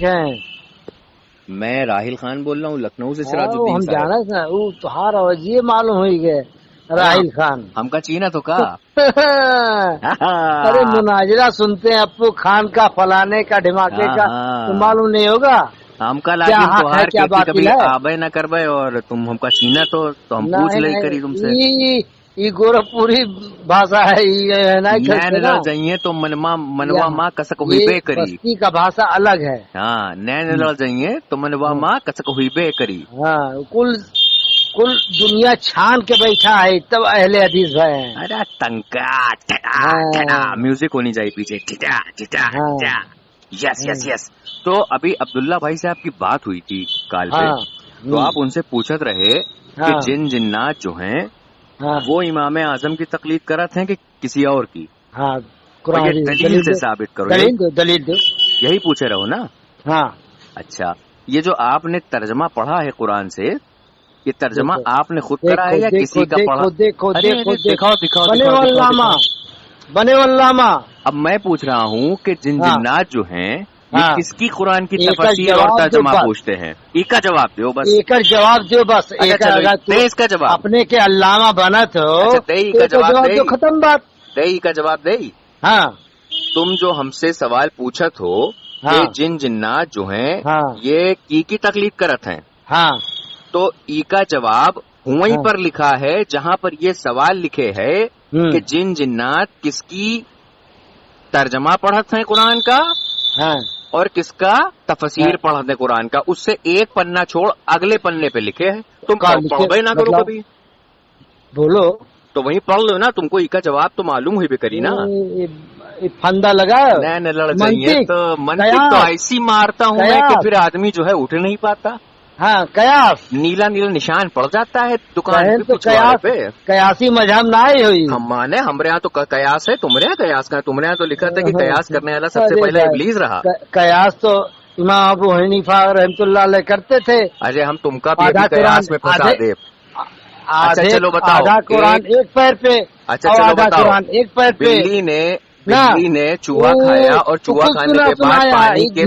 ہیں میں راہیل خان بول رہا ہوں لکھنؤ سے سراج ہم الدین جانا صاحب. تھا وہ تمہارا یہ معلوم ہوئی گئے راہیل خان. ہم کا چینا تو کا ارے مناظرہ سنتے ہیں ابو خان کا فلانے کا دھماکے کا تو معلوم نہیں ہوگا ہم کا کیا لاجم حق تو ہے ہار کیا کیونکہ باطل کبھی ہے. آبے نہ کربے اور تم ہم کا چینا تو ہم پوچھ لے کری تم سے. یہ گورکھپوری بھاشا ہے یہ نین لڑ جائیے تو منوا ماں کسک ہوئی بے کری. بستی کا بھاشا الگ ہے. ہاں نین لڑ جائیے تو منوا ماں کسک ہوئی بے کری. ہاں کل دنیا چھان کے بیٹھا ہے تب اہل حدیث بھائی ہیں. ارے تنکا میوزک ہونی چاہیے پیچھے. یس یس یس. تو ابھی عبداللہ بھائی سے آپ کی بات ہوئی تھی کال پہ تو آپ ان سے پوچھت رہے کہ جن جنات جو ہیں وہ امام اعظم کی تقلید کرت ہیں کہ کسی اور کی. ہاں دلیل سے ثابت کرو. دلیل دو یہی پوچھے رہو نا. ہاں اچھا یہ جو آپ نے ترجمہ پڑھا ہے قرآن سے یہ ترجمہ آپ نے خود کرا ہے یا کسی کا پڑھا؟ دیکھو دکھاؤ. بنے واللامہ. اب میں پوچھ رہا ہوں کہ جن جنات جو ہیں یہ کس کی قرآن کی ایک تفسیر اور ترجمہ پوچھتے ہیں؟ ایک کا جواب دو بس. ایک جواب دو بس. اس کا جواب اپنے کے علامہ بنا تو جواب دو ختم بات. دئی کا جواب دئی. ہاں تم جو ہم سے سوال پوچھت ہو کہ جن جنات جو ہیں یہ کی تقلید کرت ہیں ہاں تو ای کا جواب وہیں پر لکھا ہے جہاں پر یہ سوال لکھے ہے کہ جن جنات کس کی ترجمہ پڑھت ہیں قرآن کا اور کس کا تفسیر پڑھت ہیں قرآن کا. اس سے ایک پنہ چھوڑ اگلے پننے پہ لکھے ہیں. تم پڑھو نہ کرو کبھی. بولو تو وہیں پڑھ لو نا. تم کو ای کا جواب تو معلوم ہوئی بھی کری نا. پھندا لگا لڑ جائیے تو منطق تو ایسی مارتا ہوں میں کہ پھر آدمی جو ہے اٹھ نہیں پاتا. ہاں قیاس نیلا نیلا نشان پڑ جاتا ہے دکان پہ. قیاسی مذہب نہ ہی ہوئی. ہم مانے ہمارے یہاں تو قیاس ہے. تمہارے یہاں قیاس کا تمہارے یہاں تو لکھا تھا کہ قیاس کرنے والا سب سے پہلے ابلیس رہا. قیاس تو امام ابو حنیفہ رحمۃ اللہ علیہ کرتے تھے. ارے ہم تم کا بھی قیاس میں پھنسا دے. اچھا چلو بتاؤ. آدھا قرآن ایک پیر پہ. اچھا چلو بتاؤ. ایک پیر پہ بلی نے چوہا کھایا اور چوہا کھانے کے بعد پانی کے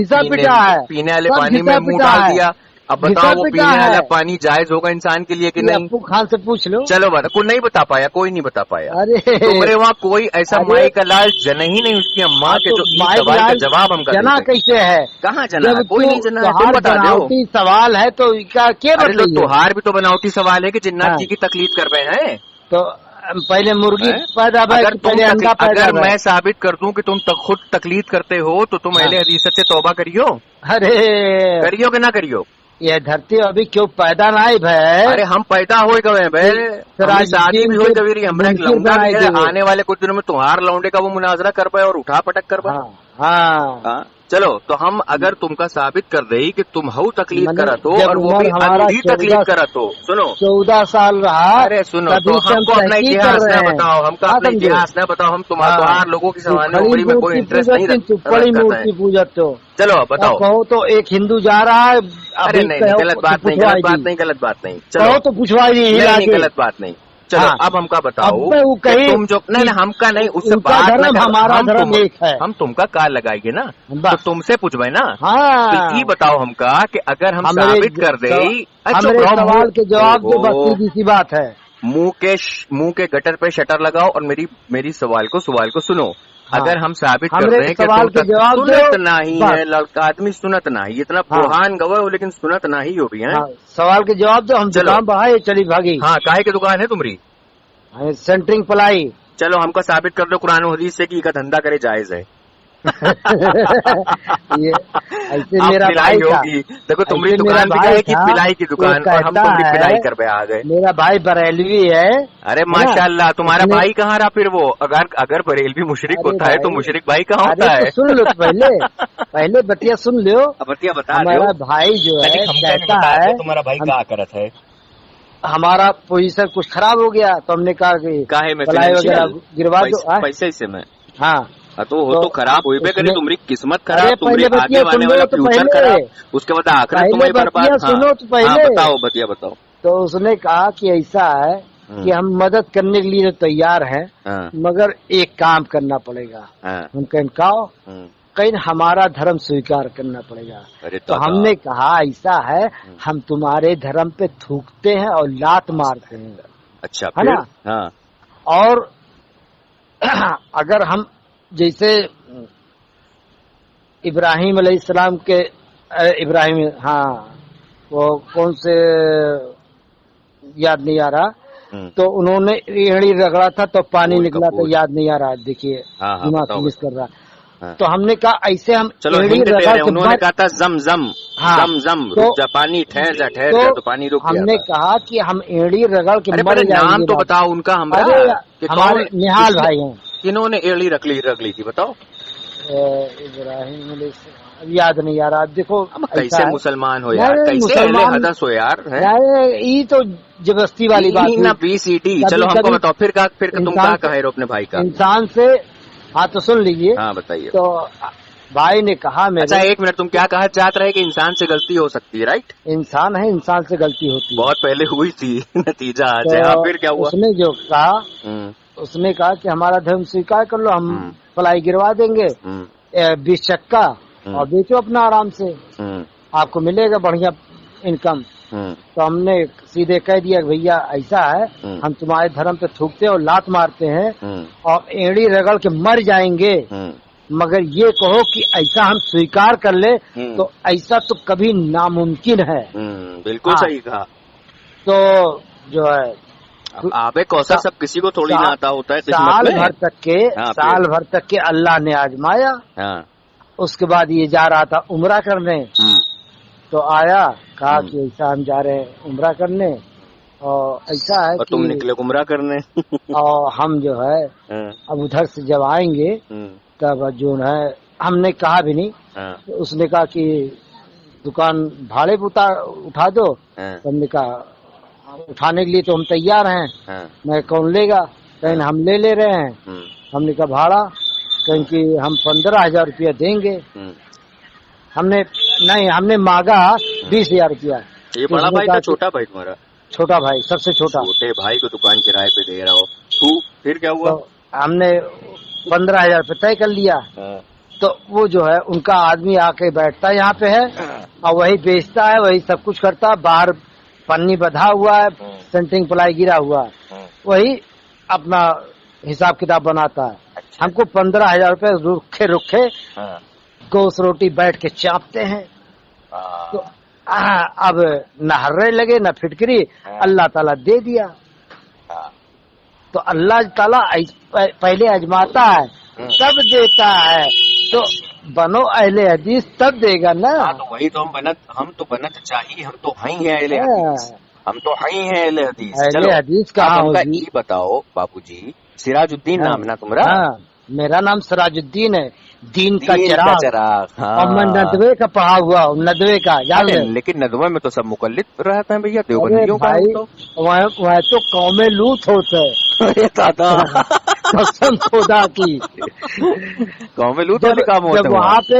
پینے والے پانی میں منہ ڈال دیا. اب بتاؤ وہ پینے والا پانی جائز ہوگا انسان کے لیے کہ نہیں؟ ابو خان سے پوچھ لو. چلو بتا. کوئی نہیں بتا پایا. کوئی نہیں بتا پایا. تمہارے وہاں کوئی ایسا مائی کا لال جنا ہی نہیں اس کی اماں کے جو سوال کا جواب ہم کا جنا کیسے ہے؟ کہاں جنا ہے؟ کوئی نہیں جنا. تم بتا دو. سوال ہے تو تہوار بھی تو بناوٹی سوال ہے کہ جنات کی تقلید کر رہے ہیں. تو پہلے مرغی پیدا. اگر میں ثابت کر دوں کہ تم خود تقلید کرتے ہو تو تم اہل حدیث سے توبہ کریو. ارے کریو کہ نہ کریو؟ یہ دھرتی ابھی کیوں پیدا نہ آئی بھائی. ارے ہم پیدا ہوئے گئے بھائی. شادی بھی ہوئی کبھی. ہم آنے والے کچھ دنوں میں تمہار لونڈے کا وہ مناظرہ کر پائے اور اٹھا پٹک کر پائے. ہاں چلو تو ہم اگر تم کا ثابت کر دیں کہ تم ہو تقلید کرت ہو اور وہ بھی اندھی تقلید کرت ہو. سنو 14 سال رہا. ارے سنو تو ہم کو اپنا اتہاس نہ بتاؤ. ہم کا اپنا اتہاس نہ بتاؤ. ہم تمہار لوگوں کی سوال عمری میں کوئی انٹرسٹ نہیں رکھتے ہیں. چلو بتاؤ. کہو تو ایک ہندو جا رہا ہے. ارے نہیں غلط بات نہیں. غلط بات نہیں. غلط بات نہیں. چلو تو پوچھوائی نہیں. غلط بات نہیں. چلو اب ہم کا بتاؤ تم جو نہیں ہم کا نہیں اس سے بات ہم تم کا کال لگائیے نا تو تم سے پوچھوائے نا. یہ بتاؤ ہم کا کہ اگر ہم ثابت کر دیں سوال کے جواب سی بات ہے. منہ کے گٹر پہ شٹر لگاؤ اور میری سوال کو سنو. اگر ہم ثابت کر رہے ہیں کہ سنت نہیں ہے لڑکا آدمی سنت نہیں اتنا پروہان گوے ہو لیکن سنت نہیں ہو بھی ہے. سوال کے جواب دو. ہم دکان بڑھائے چلی بھاگی. ہاں کاہے کی دکان ہے تمہاری؟ سینٹرنگ پلائی. چلو ہم کا ثابت کر دو قرآن و حدیث سے کہ کا دھندا کرے جائز ہے. میرا بھائی ہوگی. دیکھو تمہاری دکان بھی ہے کہ پلائی کی دکان اور ہم تمہاری پلائی کر پہ آ گئے. میرا بھائی بریلوی ہے. ارے ماشاء اللہ تمہارا بھائی کہاں رہا پھر؟ وہ اگر بریلوی مشرک ہوتا ہے تو مشرک بھائی کہاں ہوتا ہے؟ سن لو پہلے بتیا سن لو. بتیا بتا. ہمارا بھائی جو ہے کہتا ہے تمہارا بھائی کیا کرت ہے. ہمارا پوزیشن کچھ خراب ہو گیا تو ہم نے کہا کہ کاہے میں وغیرہ گروا دو. پیسے سے میں ہاں تو خراب ہوئی پہ کری. تمہاری قسمت خراب. تمہاری آگے آنے والا فیوچر خراب. اس کے بعد آخرت تمہاری برباد. سنو تو پہلے بتاؤ. بتیا بتاؤ. تو اس نے کہا کہ ایسا ہے کہ ہم مدد کرنے کے لیے تیار ہیں مگر ایک کام کرنا پڑے گا. ان کا انکار कहीं हमारा धर्म स्वीकार करना पड़ेगा। अरे तो हमने कहा ऐसा है, हम तुम्हारे धर्म पे थूकते हैं और लात मारते हैं। अच्छा, है ना? हाँ। और अगर हम जैसे इब्राहिम अलैहिस्सलाम के इब्राहिम, हाँ वो कौन से याद नहीं आ रहा, तो उन्होंने एड़ी रगड़ा था तो पानी निकला, तो याद नहीं आ रहा, देखिए दिमाग से मिस कर रहा। तो हमने कहा ऐसे हम एड़ी रगड़ के, उन्होंने कहा था जम जम, जम जम, रुक जा पानी, ठहर जा तो पानी रुक गया। हमने कहा कि हम एड़ी रगड़ के मर जाएंगे। नाम तो बताओ उनका, हमारे निहाल भाई हैं। किन्होंने एड़ी रख ली थी बताओ? इब्राहिम, याद नहीं आ रहा। देखो कैसे मुसलमान हो यार, कैसे हदस हो यार, ये तो जबरदस्ती वाली बात ना। BCD, चलो हमको बताओ फिर तुम क्या कहे रो अपने भाई का? इंसान से, हाँ तो सुन लीजिए। हाँ बताइए। तो भाई ने कहा मेरे, अच्छा एक मिनट, तुम क्या कहा चाहते रहे कि इंसान से गलती हो सकती है, राइट? इंसान है, इंसान से गलती होती है, बहुत पहले हुई थी नतीजा आज है। फिर क्या हुआ? उसने जो कहा, उसने कहा कि हमारा धर्म स्वीकार कर लो, हम पलाई गिरवा देंगे 20 चक्का और बेचो अपना आराम से, आपको मिलेगा बढ़िया इनकम। तो हमने सीधे कह दिया भैया ऐसा है, हम तुम्हारे धर्म पे थूकते हैं और लात मारते हैं और एड़ी रगड़ के मर जाएंगे, मगर ये कहो कि ऐसा हम स्वीकार कर ले, तो ऐसा तो कभी नामुमकिन है। बिल्कुल सही कहा। तो जो है आबे कौशल सब किसी को थोड़ी ना आता होता है। साल भर तक के अल्लाह ने आजमाया। उसके बाद ये जा रहा था उम्रा करने, तो आया, कहा कि ऐसा हम जा रहे हैं उम्रा करने, और ऐसा है और तुम निकले उम्रा करने और हम जो है अब उधर से जब आएंगे तब जो है, हमने कहा भी नहीं, तो उसने कहा कि दुकान भाड़े पे उठा दो। तो हमने कहा उठाने के लिए तो हम तैयार हैं, मैं कौन लेगा, कहीं हम ले रहे हैं। हमने कहा भाड़ा, कहीं कि हम 15,000 रुपया देंगे। हमने मांगा 20,000 रुपया। ये बड़ा भाई था छोटा भाई तुम्हारा? छोटा भाई, सबसे छोटा। छोटे भाई को दुकान किराए पे दे रहा हो तू, फिर क्या हुआ? तो हमने 15,000 रुपये तय कर लिया। तो वो जो है उनका आदमी आके बैठता यहाँ पे है और वही बेचता है, वही सब कुछ करता है, बाहर पन्नी बंधा हुआ है, सेंटिंग प्लाई गिरा हुआ है, वही अपना हिसाब किताब बनाता है। हमको 15,000 रुपये रुखे गोश्त रोटी बैठ के चापते हैं। तो अब न हर्रे लगे न फिटकरी, अल्लाह ताला दे दिया। तो अल्लाह ताला पहले आजमाता है तब देता है, तो बनो अहले हदीस तब देगा ना। तो वही तो हम तो बनत चाहिए, हम तो हैं अहले हदीस, हम तो हैं अहले हदीस। अहले हदीस कहाँ होगी? ये बताओ बापूजी, सिराजुद्दीन नाम ना तुम्हारा? मेरा नाम सिराजुद्दीन है, दीन का चिराग। और मैं नदवे का पढ़ा हुआ हूँ, नदवे का याद है। लेकिन नदवे में तो सब मुकल्लिद रहते हैं भैया, देवबंदियों का वह तो कौमे लूट होते है दादा कसम खुदा की। कौमे लूट वाले काम होते हैं। जब वहाँ पे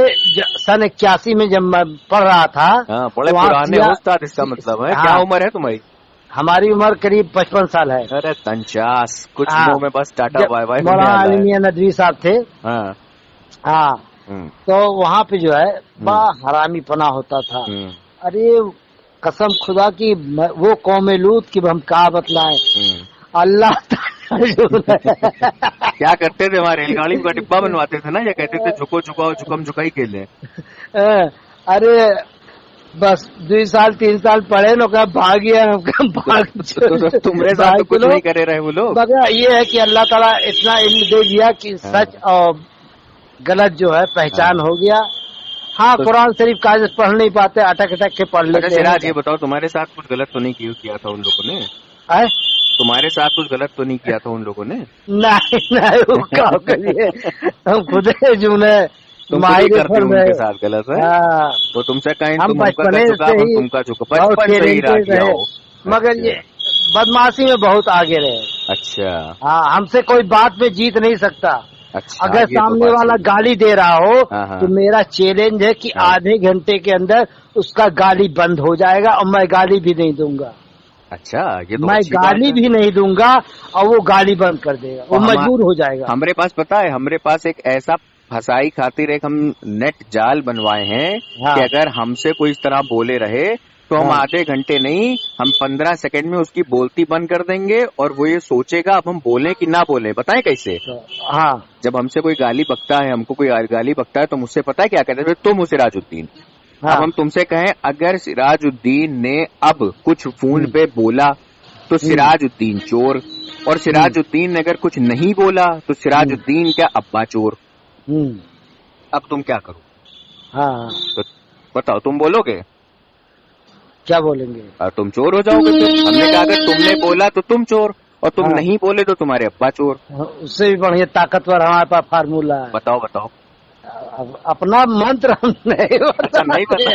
सन 81 में जब मैं पढ़ रहा था, बड़े पुराने उस्ताद, इसका मतलब है। क्या उम्र है तुम्हारी? हमारी उम्र करीब 55 साल है। अरे 50 कुछ मुंह में बस टाटा बाय बाय। मौलाना नदवी साहब थे। हाँ तो वहाँ पे जो है बड़ा हरामी पना होता था। अरे कसम खुदा की, वो कौम लूत की हम कहा बतलाएं। अल्लाह क्या करते थे, हमारे रेलगाड़ी का डिब्बा बनवाते थे ना, या कहते थे झुको झुकाओ झुकम झुकाई खेले। अरे बस 2 साल 3 साल पढ़े लो, क्या भाग गया तुम्हारे साथ तो कुछ नहीं करे रहे वो लोग। ये है कि अल्लाह ताला इतना इल्म दे दिया कि सच और गलत जो है पहचान हो गया। हाँ तो कुरान शरीफ कागज पढ़ नहीं पाते, अटक के पढ़ लेते हैं। ये बताओ तुम्हारे साथ कुछ गलत तो नहीं किया था उन लोगों ने? तुम्हारे साथ कुछ गलत तो नहीं किया था उन लोगों ने? नहीं वो क्या करिए, हम खुद जूने करते उनके साथ गलत है। तो तुमसे कहीं हम बचपने से ही मगर ये बदमाशी में बहुत आगे रहे। अच्छा हाँ, हमसे कोई बात में जीत नहीं सकता। अच्छा, अगर सामने वाला गाली दे रहा हो तो मेरा चैलेंज है कि आधे घंटे के अंदर उसका गाली बंद हो जाएगा और मैं गाली भी नहीं दूंगा। अच्छा, ये तो मैं गाली भी नहीं दूंगा और वो गाली बंद कर देगा, वो मजबूर हो जाएगा। हमारे पास पता है, हमारे पास एक ऐसा फसाई खातिर एक हम नेट जाल बनवाए हैं कि अगर हमसे कोई इस तरह बोले रहे तो हम आधे घंटे नहीं, हम 15 सेकंड में उसकी बोलती बंद कर देंगे और वो ये सोचेगा अब हम बोलें कि ना बोलें। बताएं कैसे? हाँ, जब हमसे कोई गाली बकता है, हमको कोई गाली बकता है तो मुझसे पता है क्या कहते हैं, तुम सिराजुद्दीन। अब हम तुमसे कहें अगर सिराजुद्दीन ने अब कुछ फोन पे बोला तो सिराजुद्दीन चोर, और सिराजुद्दीन ने अगर कुछ नहीं बोला तो सिराजुद्दीन क्या अब्बा चोर। अब तुम क्या करो? हाँ, तो बताओ, तुम बोलोगे? क्या बोलेंगे? और तुम चोर हो जाओगे। हमने कहा अगर तुमने बोला तो तुम चोर, और तुम नहीं बोले तो तुम्हारे अब्बा चोर। उससे भी बढ़िया ताकतवर हमारे पास फार्मूला है। बताओ बताओ। अपना मंत्र हम नहीं अच्छा, नहीं पता।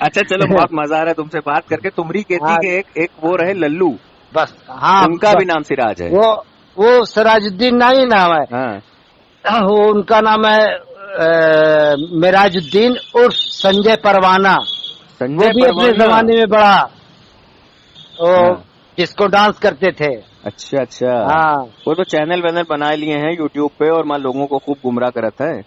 अच्छा चलो, बहुत मजा आ रहा है तुमसे बात करके। तुमरी कहती के एक वो रहे लल्लू, बस। हाँ, उनका भी नाम सिराज है। वो सिराजुद्दीन नहीं नाम है। हाँ, वो उनका नाम है मिराजुद्दीन उर्फ संजय परवाना। संजय भी अपने जमाने में बड़ा जिसको डांस करते थे। अच्छा अच्छा। हाँ, वो तो चैनल वैनल बना लिए हैं यूट्यूब पे और मां लोगों को खूब गुमराह करता है।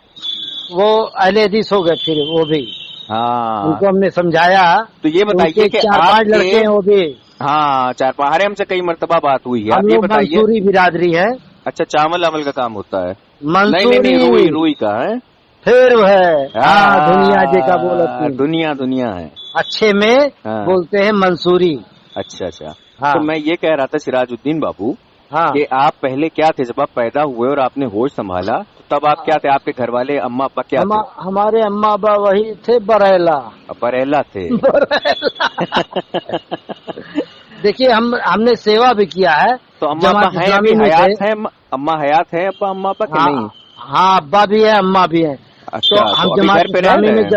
वो अहले हदीस हो गए फिर वो भी। हाँ, उनको हमने समझाया। तो ये बताइए कि 4-5 लड़के हैं वो भी। हाँ, 4-5 हमसे कई मरतबा बात हुई है। हम लोग मंसूरी बिरादरी है। अच्छा, चावल अमल का काम होता है? मंसूरी नहीं, रुई का है। फिर वो है। हाँ, दुनिया जी का बोलते हैं। दुनिया है अच्छे में बोलते हैं मंसूरी। अच्छा अच्छा। हाँ। तो मैं ये कह रहा था सिराजुद्दीन बाबू, हाँ, कि आप पहले क्या थे जब आप पैदा हुए और आपने होश संभाला, तो तब आप क्या थे? आपके घर वाले अम्मा अब्बा क्या थे? हमारे अम्मा अब्बा वही थे, बरेला थे। देखिए, हमने सेवा भी किया है। तो अम्मा अब्बा हैं, अभी हयात हैं? अम्मा हयात है अम्मा अब्बा के? नहीं। हाँ, अब्बा भी है, अम्मा भी है। अच्छा, तो हम जमात इस्लामी में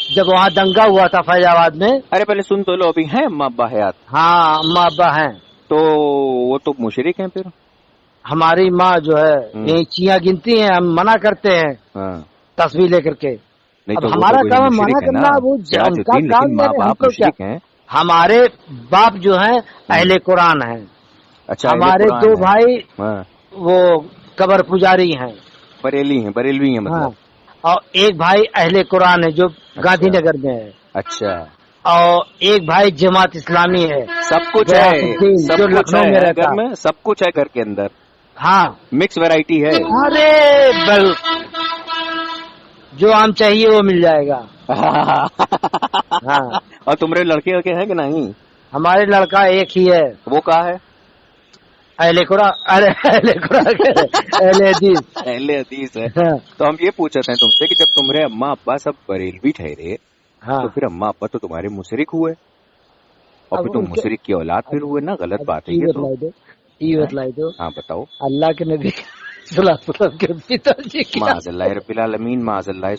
जब वहाँ दंगा हुआ था फैजाबाद में। अरे पहले सुन तो लो, अभी हैं अम्मा अब्बा हयात? हाँ, अम्मा अब्बा हैं। तो वो तो मुशरिक हैं फिर? हमारी माँ जो है यही चियाँ गिनती हैं, हम मना करते हैं। हाँ। तस्वीर लेकर के। नहीं, अब तो हमारा काम है मना करना, वो उनका काम है। हमारे बाप जो है अहले कुरान है। अच्छा, हमारे 2 भाई वो कबर पुजारी हैं, बरेलवी हैं मतलब। और एक भाई अहले कुरान है जो गांधीनगर में है। अच्छा। और एक भाई जमात इस्लामी है। सब कुछ है, जो लखनऊ में रहता है। सब कुछ है घर के अंदर। हाँ, मिक्स वैरायटी है। अरे बल जो आम चाहिए वो मिल जाएगा। हाँ। और तुम्हारे लड़के हैं कि नहीं? हमारे लड़का एक ही है। वो कहाँ है? अहले हदीस है। हाँ। तो हम ये पूछ रहे हैं तुमसे कि जब तुम्हारे अम्मा अब्बा सब बरेलवी ठहरे, हाँ, तो फिर अम्मा अब्बा तो तुम्हारे मुशरिक हुए, और फिर तुम मुशरिक की औलाद फिर हुए ना? गलत बात है ये तो। ये बतलाई दो। हाँ, बताओ। अल्लाह के नबी के पिताजी माज़अल्लाह रब्बिल आलमीन, माज़अल्लाह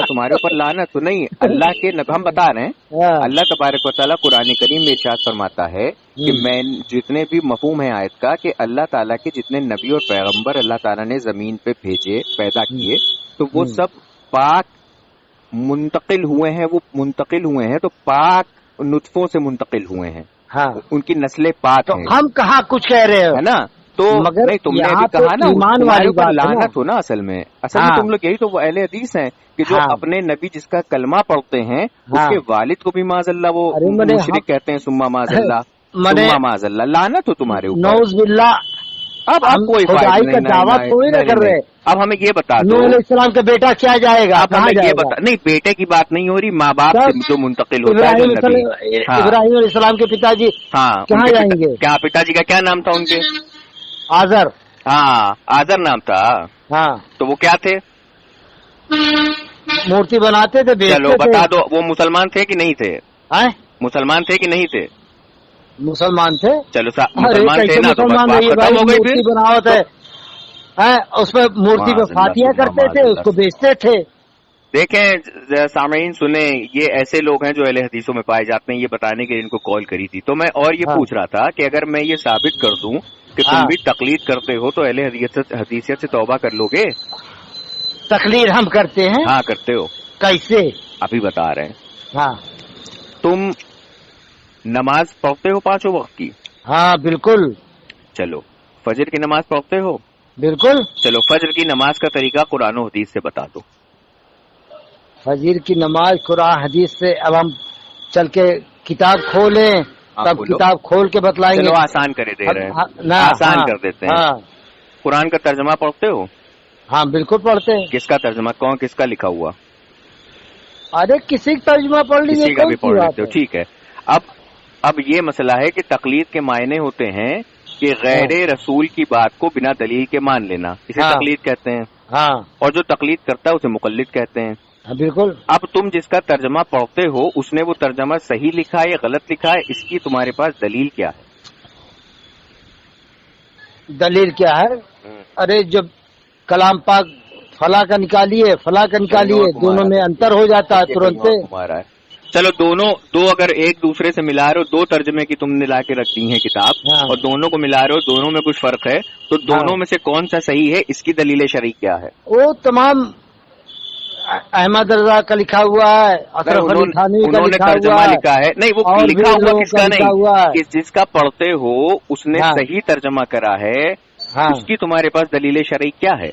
तुम्हारे ऊपर लानत तो नहीं। अल्लाह के नबी हम बता रहे हैं, अल्लाह तबारक व तआला कुरान करीम में इरशाद फरमाता है कि मैं जितने भी मफहूम है आयत का, कि अल्लाह ताला के जितने नबी और पैगंबर अल्लाह ताला ने जमीन पे भेजे, पैदा किए, तो वो सब पाक मुंतकिल हुए हैं, तो पाक नुतफों से मुंतकिल हुए हैं। हाँ, उनकी नस्लें पाक तो हैं। हम कहाँ कुछ कह रहे हो, है ना? तो मगर नहीं, तुमने भी कहा ना, ईमान वाली बात लानत हो ना। असल में तुम लोग यही तो वो अहले हदीस हैं कि जो अपने नबी जिसका कलमा पढ़ते हैं उसके वालिद को भी माज़अल्लाह वो मुशरिक कहते हैं। सुम्मा माज़अल्लाह, लानत हो तुम्हारे ऊपर, नौज़ बिल्लाह। अब आप कोई खुदाई का दावा थोड़ी ना कर रहे। अब हमें ये बता दो, नूह अलैहिस्सलाम का बेटा क्या जाएगा? अब हमें ये बता, नहीं बेटे की बात नहीं हो रही, माँ बाप से जो मुंतकिल होता है। इब्राहिम अलैहिस्सलाम के पिताजी कहाँ जाएंगे? क्या पिताजी का क्या नाम था उनके? आजर। हाँ, आजर नाम था। हाँ, तो वो क्या थे? मूर्ति बनाते थे, चलो बता दो, वो मुसलमान थे कि नहीं थे? मुसलमान थे कि नहीं थे? मुसलमान थे। चलो मुसलमान थे ना, तो खत्म हो गई। फिर बनावत है, उसमें मूर्ति को फातिया करते थे, उसको बेचते थे। देखें सामईन सुने, ये ऐसे लोग हैं जो अहले हदीसों में पाए जाते हैं, ये बताने के लिए इनको कॉल करी थी। तो मैं और ये पूछ रहा था कि अगर मैं ये साबित कर दूं कि तुम भी तकलीद करते हो, तो अहले हदीसियत से तौबा कर लोगे? तकलीद हम करते हैं। हाँ, करते हो। कैसे? अभी बता रहे हैं। हाँ, तुम नमाज पढ़ते हो 5 वक्त की? हाँ, बिल्कुल। चलो, फजर की नमाज पढ़ते हो? بالکل. چلو فجر کی نماز کا طریقہ قرآن و حدیث سے بتا دو. فجر کی نماز قرآن حدیث سے. اب ہم چل کے کتاب کھولیں تب کتاب کھول کے بتلائیں گے. چلو آسان کرے دے رہے ہیں, آسان کر دیتے ہیں. قرآن کا ترجمہ پڑھتے ہو؟ ہاں بالکل پڑھتے ہیں. کس کا ترجمہ, کون کس کا لکھا ہوا؟ ارے کسی کا ترجمہ پڑھ لیجیے, کسی کا بھی پڑھ لیتے ہو, ٹھیک ہے. اب یہ مسئلہ ہے کہ تقلید کے معنی ہوتے ہیں کہ غیر رسول کی بات کو بنا دلیل کے مان لینا, اسے تقلید کہتے ہیں. ہاں, اور جو تقلید کرتا ہے اسے مقلد کہتے ہیں. بالکل. اب تم جس کا ترجمہ پڑھتے ہو اس نے وہ ترجمہ صحیح لکھا ہے یا غلط لکھا ہے, اس کی تمہارے پاس دلیل کیا ہے؟ دلیل کیا ہے؟ ارے جب کلام پاک فلاں کا نکالیے فلاں کا نکالیے, دونوں میں انتر ہو جاتا ہے ترنت. تمہارا ہے. چلو دو اگر ایک دوسرے سے ملا رہے ہو, دو ترجمے کی تم نے لا کے رکھ دی ہیں کتاب, اور دونوں کو ملا رہے ہو, دونوں میں کچھ فرق ہے, تو دونوں میں سے کون سا صحیح ہے, اس کی دلیل شرعی کیا ہے؟ وہ تمام احمد رضا کا لکھا ہوا ہے, انہوں نے ترجمہ لکھا ہے. نہیں, وہ لکھا ہوا کس کا نہیں, جس کا پڑھتے ہو اس نے صحیح ترجمہ کرا ہے, اس کی تمہارے پاس دلیل شرعی کیا ہے؟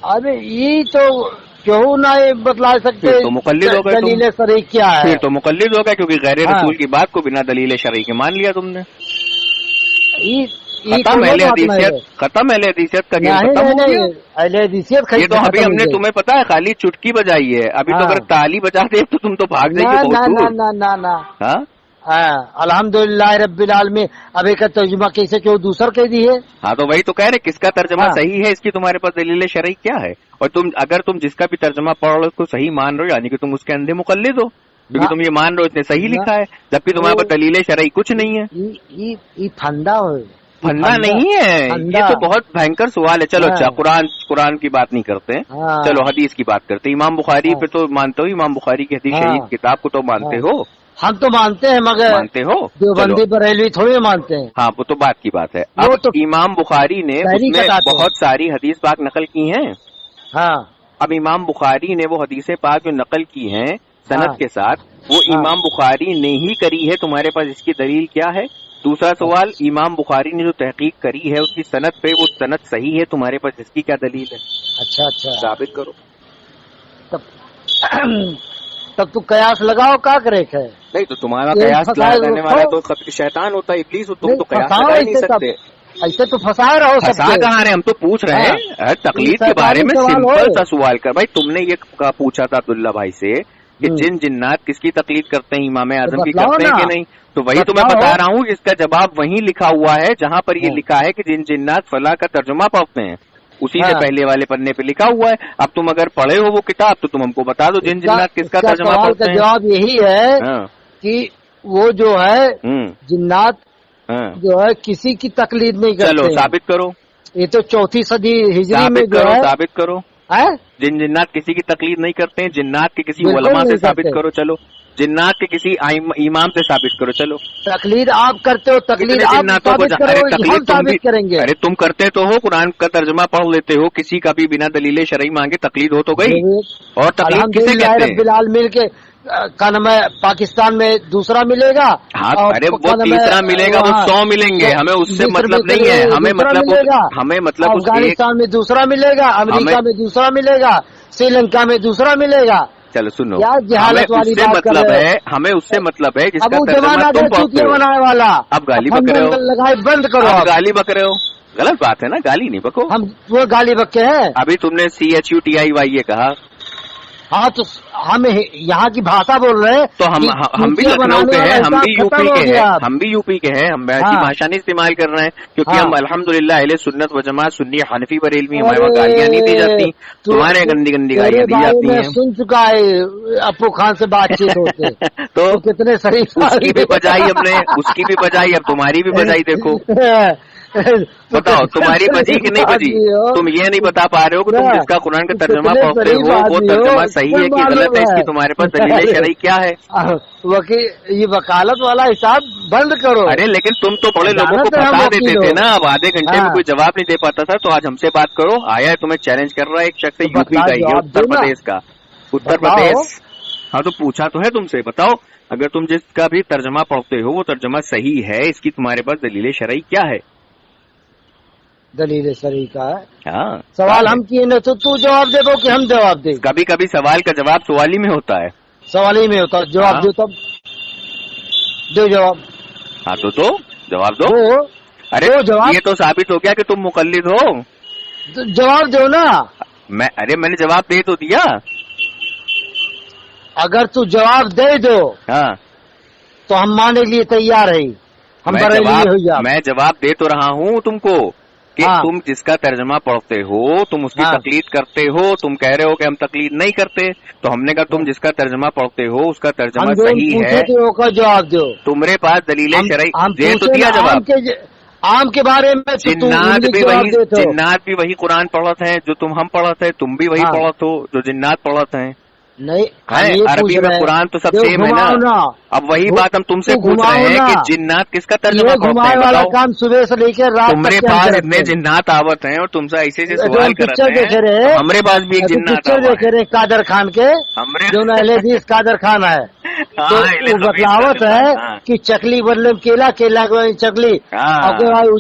ارے یہ تو کیوں نہ بتلا سکتے, تو مقلد ہو گئے. دلیل شرعی کیا ہے؟ پھر تو مقلد ہو گئے, کیونکہ غیر رسول کی بات کو بنا دلیل شرعی کے مان لیا تم نے. ختم اہل حدیثیت کا گیم ختم ہو گیا. اہل حدیثیت یہ تو ابھی ہم نے تمہیں پتا ہے خالی چٹکی بجائی ہے, ابھی تو اگر تالی بجا دے تو تم تو بھاگ جائے گے. الحمد للہ رب العالمین. اب ایک ترجمہ کیسے کہ وہ دوسر کہہ دی ہے. ہاں تو وہی تو کہہ رہے, کس کا ترجمہ صحیح ہے, اس کی تمہارے پاس دلیل شرعی کیا ہے؟ اور اگر تم جس کا بھی ترجمہ پڑھ رہے ہو اس کو صحیح مان رہے ہو, یعنی کہ تم اس کے اندھے مقلد ہو, کیونکہ تم یہ مان رہے ہو اس نے صحیح لکھا ہے, جبکہ تمہارے پاس دلیل شرعی کچھ نہیں ہے. یہ پھندا نہیں ہے, یہ تو بہت بھینکر سوال ہے. چلو اچھا, قرآن کی بات نہیں کرتے, چلو حدیث کی بات کرتے. امام بخاری پہ تو مانتے ہو, امام بخاری کی حدیث شریف کتاب کو تو مانتے ہو. ہم تو مانتے ہیں مگر مانتے ہو, دیوبندی بریلوی تھوڑی مانتے ہیں. ہاں وہ تو بات کی بات ہے. اب تو امام بخاری نے بہت ساری حدیث پاک نقل کی ہیں. ہاں, اب امام بخاری نے وہ حدیث پاک جو نقل کی ہیں سند کے ساتھ, وہ امام بخاری نے ہی کری ہے, تمہارے پاس اس کی دلیل کیا ہے؟ دوسرا سوال, امام بخاری نے جو تحقیق کری ہے اس کی سند پہ, وہ سند صحیح ہے, تمہارے پاس اس کی کیا دلیل ہے؟ اچھا ثابت کرو. تب تو قیاس لگاؤ, کا کرے ہے. نہیں تو تمہارا قیاس لگانے والا تو شیطان ہوتا ہے, ابلیس, تم تو قیاس لگا ہی نہیں سکتے. ایسے تو پھنسا رہو, پھنسا کہاں رہے, ہم تو پوچھ رہے ہیں تقلید کے بارے میں سمپل سا سوال کر. بھائی تم نے یہ پوچھا تھا عبداللہ بھائی سے کہ جنات کس کی تقلید کرتے ہیں, امام اعظم کی کرتے ہیں کہ نہیں, تو وہی تو میں بتا رہا ہوں, اس کا جواب وہیں لکھا ہوا ہے جہاں پر یہ لکھا ہے کہ جنات فلاں کا ترجمہ پڑھتے ہیں, اسی سے پہلے والے پنے پہ لکھا ہوا ہے. اب تم اگر پڑھے ہو وہ کتاب تو تم ہم کو بتا دو جنات کس کا ترجمہ پڑھتے ہیں. جواب یہی ہے کہ وہ جو ہے جنات جو ہے کسی کی تقلید نہیں کرتے. چلو ثابت کرو. یہ تو 4 صدی ہجری میں جو ہے. ثابت کرو. جنات کسی کی تقلید نہیں کرتے ہیں, جنات کے کسی علماء سے ثابت کرو. چلو جنات کے کسی امام سے ثابت کرو. چلو تقلید آپ کرتے ہو, تقلید آپ ثابت کریں گے. ارے تم کرتے تو ہو, قرآن کا ترجمہ پڑھ لیتے ہو, کسی کا بھی بنا دلیل شرعی مانگے تقلید ہو تو گئی. اور تقلید کسے کہتے ہیں؟ رب العالمین کے کا نام ہے, پاکستان میں دوسرا ملے گا. ارے وہ تیسرا ملے گا, وہ 100 ملیں گے, ہمیں اس سے مطلب نہیں ہے. ہمیں مطلب افغانستان میں دوسرا ملے گا, امریکہ میں دوسرا ملے گا, سری لنکا میں دوسرا ملے گا. چلو سنو, مطلب ہے ہمیں اس سے مطلب ہے جس کا ترجمہ تم پڑھتے ہو. اب گالی بک رہے ہو, بند کرو. گالی بک رہے ہو, غلط بات ہے نا, گالی نہیں بکو. ہم وہ گالی بکے ہیں. ابھی تم نے CHUTIY کہا. ہاں تو ہم یہاں کی بھاشا بول رہے ہیں. تو ہم بھی لکھنؤ کے ہیں, ہم بھی یو پی کے ہیں, ہم ایسی بھاشا نہیں استعمال کر رہے ہیں, کیونکہ ہم الحمدللہ اہل سنت و جماعت سنی حنفی بریلوی, ہمارے وہاں گالیاں نہیں دی جاتی, تمہارے گندی گندی گالیاں دی جاتی ہیں. سن چکا ہے اپو خان سے بات چیت ہوتے تو کتنے صحیح, اس کی بھی بجائی ہم نے, اس کی بھی بجائی, اب تمہاری بھی بجائی دیکھو. بتاؤ تمہاری بجی کہ نہیں بجی؟ تم یہ نہیں بتا پا رہے ہو کہ تم جس کا قرآن کا ترجمہ پڑھتے ہو وہ ترجمہ صحیح ہے کہ غلط ہے, اس کی تمہارے پاس دلیل شرعی کیا ہے؟ یہ وکالت والا حساب بند کرو. ارے لیکن تم تو بڑے لوگوں کو بتا دیتے تھے نا, اب آدھے گھنٹے میں کوئی جواب نہیں دے پاتا تھا, تو آج ہم سے بات کرو. آیا ہے تمہیں چیلنج کر رہا ہے ایک شخص یو پی کا ہی, اتر پردیش کا. اتر پردیش, ہاں تو پوچھا تو ہے تم سے, بتاؤ اگر تم جس کا بھی ترجمہ پڑھتے ہو وہ ترجمہ صحیح ہے, اس کی تمہارے پاس دلیل شرعی کیا ہے؟ दलील शरई का है। हाँ, सवाल हम किए न तो तू जवाब देबो कि हम जवाब दे? कभी कभी सवाल का जवाब सवाल ही में होता है। सवाल ही में होता है, जवाब हाँ। दो तब दो जवाब। हाँ तो जवाब दो। अरे दो जवाब। ये तो साबित हो गया कि तुम मुकल्लिद हो। तो जवाब दो ना। मैंने जवाब दे तो दिया। अगर तू जवाब दे दो हाँ तो हम मानने के लिए तैयार है। हम मैं जवाब दे तो रहा हूँ तुमको कि हाँ। तुम जिसका तर्जमा पढ़ते हो तुम उसकी हाँ। तकलीद करते हो। तुम कह रहे हो कि हम तकलीद नहीं करते, तो हमने कहा तुम जिसका तर्जमा पढ़ते हो उसका तर्जमा सही है। जवाब दो। तुम्हारे पास दलील शरई दे तो दिया जवाब। आम के बारे में जिन्नात भी वही कुरान पढ़त है जो हम पढ़त है, तुम भी वही पढ़त हो जो जिन्नात पढ़त है। नहीं अरबी में कुरान तो सब सेम है ना। अब वही बात हम तुमसे पूछ रहे हैं कि जिन्नात किसका तर्जुमा पढ़ते हैं, वाला काम सुबह से लेकर रात तुम्हारे पास इतने जिन्नात आवत हैं और तुमसे ऐसे सवाल करते हैं। हमारे पास भी एक जिन्नात पिक्चर देख रहे कादर खान के, जो नहलेदीस कादर खान है, तो वो बतलावत है कि चकली बदले केला, केला के चकली,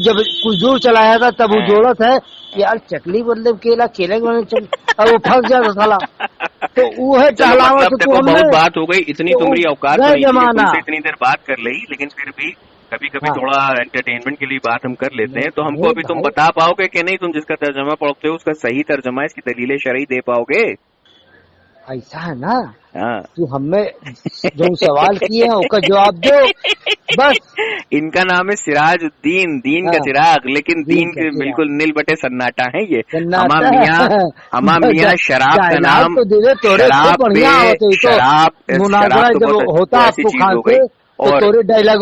जब कुछ दूर चलाया था तब वो जोड़त है कि यार चकली बदले केला, केला के बदले चकली, और वो फंस जाता साला। तो वो है मतलब देखो बहुत बात हो गई, इतनी तुम्हारी औकात नहीं तुमसे इतनी देर बात कर ली, लेकिन फिर भी कभी कभी थोड़ा एंटरटेनमेंट के लिए बात हम कर लेते हैं। तो हमको अभी तुम बता पाओगे कि नहीं तुम जिसका तर्जमा पढ़ते हो उसका सही तर्जमा इसकी दलील शरई दे पाओगे? ऐसा है ना। हाँ। तू हमें जो सवाल किए हैं उसका जवाब दो बस। इनका नाम है सिराजुद्दीन, दीन का चिराग, लेकिन दीन के बिल्कुल नील बटे सन्नाटा है ये। हमाम मियाँ शराब का नाम शराब होता आपको खान से और डायलॉग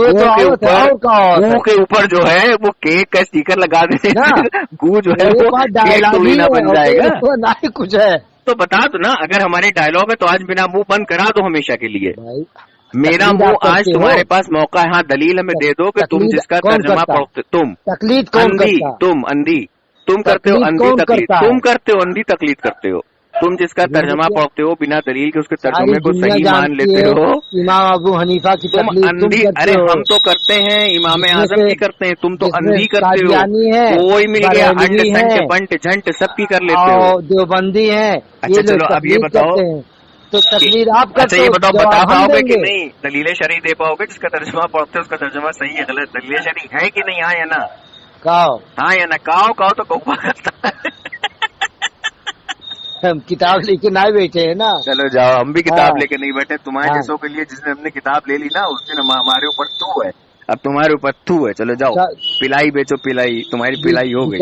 के ऊपर जो है वो केक का स्टिकर लगा देते हैं, गू जो है वो डायलॉग बन जाएगा ना ही कुछ है। तो बता दो ना, अगर हमारे डायलॉग है तो आज मेरा मुंह बंद करा दो हमेशा के लिए। मेरा मुंह आज तुम्हारे पास मौका है। हाँ दलील हमें दे दो कि तुम जिसका तर्जमा पढ़ते, तुम तकलीद तुम अंधी तुम करते हो, अंधी तकलीद तुम करते हो, अंधी तकलीद करते हो। तुम जिसका तर्जमा पढ़ते हो बिना दलील के उसके तर्जुमे को सही मान लेते हो। इमाम अबू हनीफा की तुम अंधी, अरे हम तो करते हैं, इमाम आजम भी करते हैं, तुम तो अंधी करते हो। कोई मिल गया अंड संट बंट झंट सबकी कर लेते हो। देवबंदी है। अच्छा चलो अब ये बताओ तो तकलीद आप करते हो। ये बताओ बता पाओगे कि नहीं दलील शरई दे पाओगे जिसका तर्जुमा पढ़ते हो उसका तर्जुमा सही है गलत? दलील शरई है कि नहीं? हाँ या ना? कहो हाँ या ना? कहो तो कौवा करता है। हम किताब लेके नहीं बैठे है ना। चलो जाओ, हम भी किताब लेके नहीं बैठे। तुम्हारे जैसों के लिए जिसने हमने किताब ले ली ना उस दिन हमारे ऊपर तू है, अब तुम्हारे ऊपर तू है। चलो जाओ पिलाई बेचो, पिलाई तुम्हारी पिलाई हो गई।